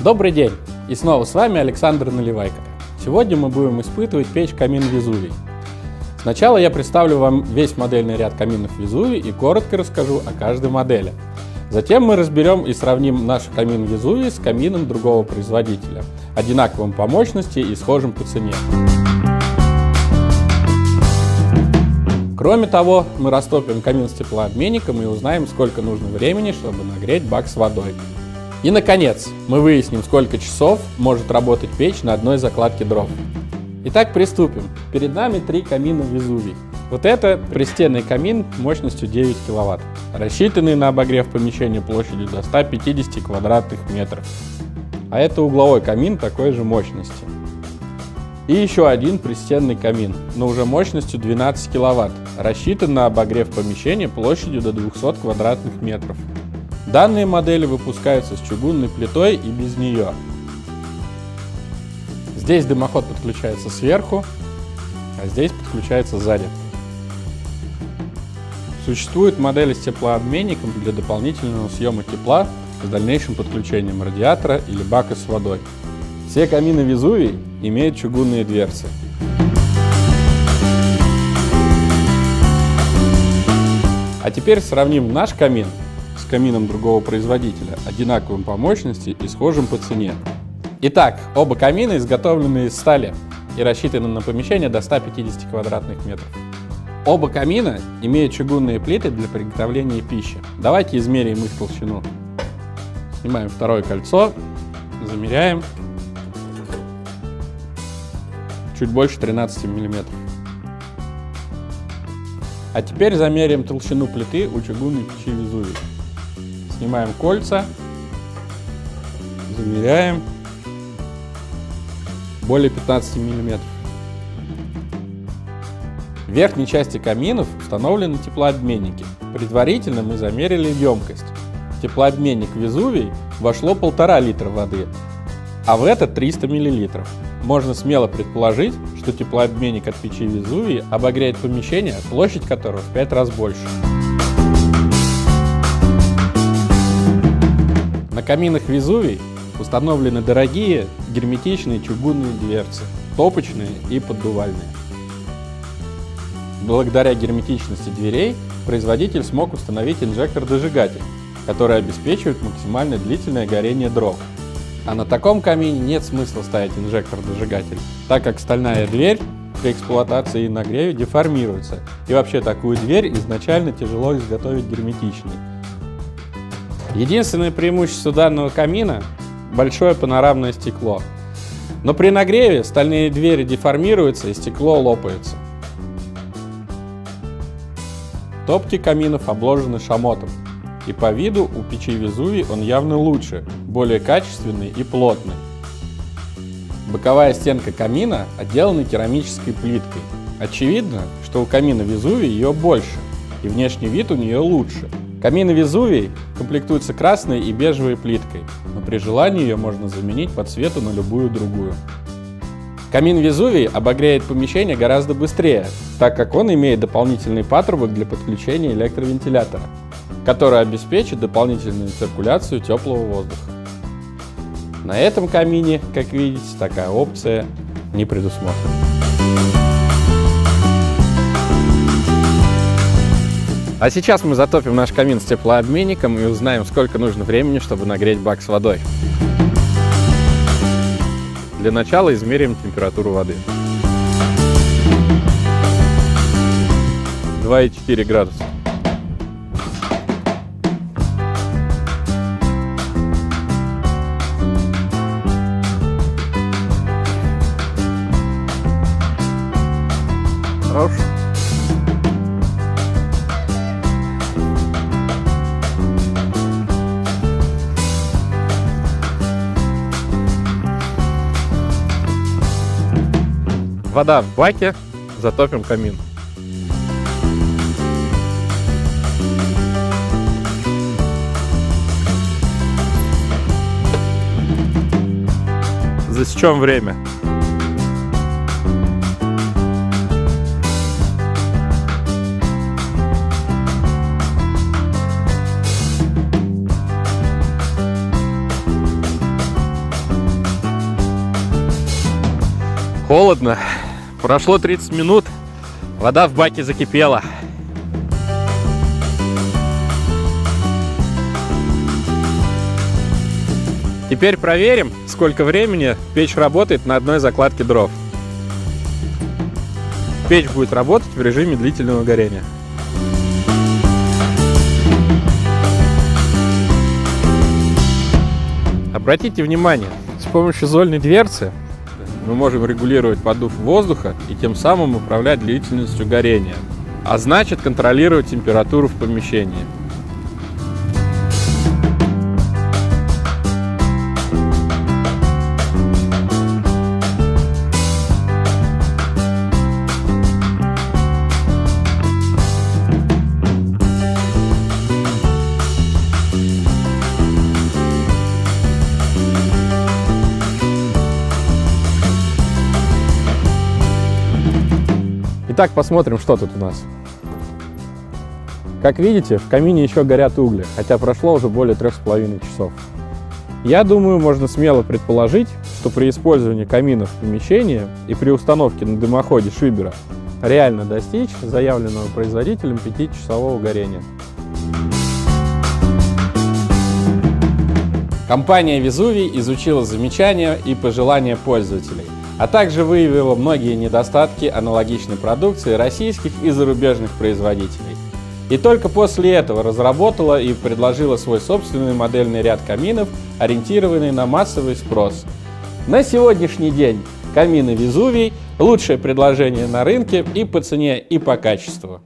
Добрый день! И снова с вами Александр Наливайко. Сегодня мы будем испытывать печь-камин Везувий. Сначала я представлю вам весь модельный ряд каминов Везувий и коротко расскажу о каждой модели. Затем мы разберем и сравним наш камин Везувий с камином другого производителя, одинаковым по мощности и схожим по цене. Кроме того, мы растопим камин с теплообменником и узнаем, сколько нужно времени, чтобы нагреть бак с водой. И, наконец, мы выясним, сколько часов может работать печь на одной закладке дров. Итак, приступим. Перед нами 3 камина Везувий. Вот это пристенный камин мощностью 9 кВт, рассчитанный на обогрев помещения площадью до 150 квадратных метров. А это угловой камин такой же мощности. И еще один пристенный камин, но уже мощностью 12 кВт, рассчитан на обогрев помещения площадью до 200 квадратных метров. Данные модели выпускаются с чугунной плитой и без нее. Здесь дымоход подключается сверху, а здесь подключается сзади. Существуют модели с теплообменником для дополнительного съема тепла с дальнейшим подключением радиатора или бака с водой. Все камины Везувий имеют чугунные дверцы. А теперь сравним наш камин с камином другого производителя, одинаковым по мощности и схожим по цене. Итак, оба камина изготовлены из стали и рассчитаны на помещение до 150 квадратных метров. Оба камина имеют чугунные плиты для приготовления пищи. Давайте измерим их толщину. Снимаем второе кольцо, замеряем. Чуть больше 13 мм. А теперь замерим толщину плиты у чугунной печи Везувий. Снимаем кольца, замеряем. Более 15 мм. В верхней части каминов установлены теплообменники. Предварительно мы замерили емкость. В теплообменник Везувий вошло 1,5 литра воды, а в этот 300 мл. Можно смело предположить, что теплообменник от печи Везувий обогреет помещение, площадь которого в 5 раз больше. На каминах Везувий установлены дорогие герметичные чугунные дверцы, топочные и поддувальные. Благодаря герметичности дверей производитель смог установить инжектор-дожигатель, который обеспечивает максимально длительное горение дров. А на таком камине нет смысла ставить инжектор-дожигатель, так как стальная дверь при эксплуатации и нагреве деформируется, и вообще такую дверь изначально тяжело изготовить герметичной. Единственное преимущество данного камина – большое панорамное стекло. Но при нагреве стальные двери деформируются и стекло лопается. Топки каминов обложены шамотом, и по виду у печи Везувий он явно лучше, более качественный и плотный. Боковая стенка камина отделана керамической плиткой. Очевидно, что у камина Везувий ее больше, и внешний вид у нее лучше. Камины Везувий комплектуются красной и бежевой плиткой, но при желании ее можно заменить по цвету на любую другую. Камин Везувий обогреет помещение гораздо быстрее, так как он имеет дополнительный патрубок для подключения электровентилятора, который обеспечит дополнительную циркуляцию теплого воздуха. На этом камине, как видите, такая опция не предусмотрена. А сейчас мы затопим наш камин с теплообменником и узнаем, сколько нужно времени, чтобы нагреть бак с водой. Для начала измерим температуру воды. 2,4 градуса. Хорошо. Вода в баке, затопим камин. Засечем время. Холодно. Прошло 30 минут. Вода в баке закипела. Теперь проверим, сколько времени печь работает на одной закладке дров. Печь будет работать в режиме длительного горения. Обратите внимание, с помощью зольной дверцы мы можем регулировать поддув воздуха и тем самым управлять длительностью горения, а значит контролировать температуру в помещении. Итак, посмотрим, что тут у нас. Как видите, в камине еще горят угли, хотя прошло уже более 3,5 часов. Я думаю, можно смело предположить, что при использовании камина в помещении и при установке на дымоходе шибера реально достичь заявленного производителем 5-часового горения. Компания Везувий изучила замечания и пожелания пользователей, а также выявила многие недостатки аналогичной продукции российских и зарубежных производителей. И только после этого разработала и предложила свой собственный модельный ряд каминов, ориентированный на массовый спрос. На сегодняшний день камины Везувий – лучшее предложение на рынке и по цене, и по качеству.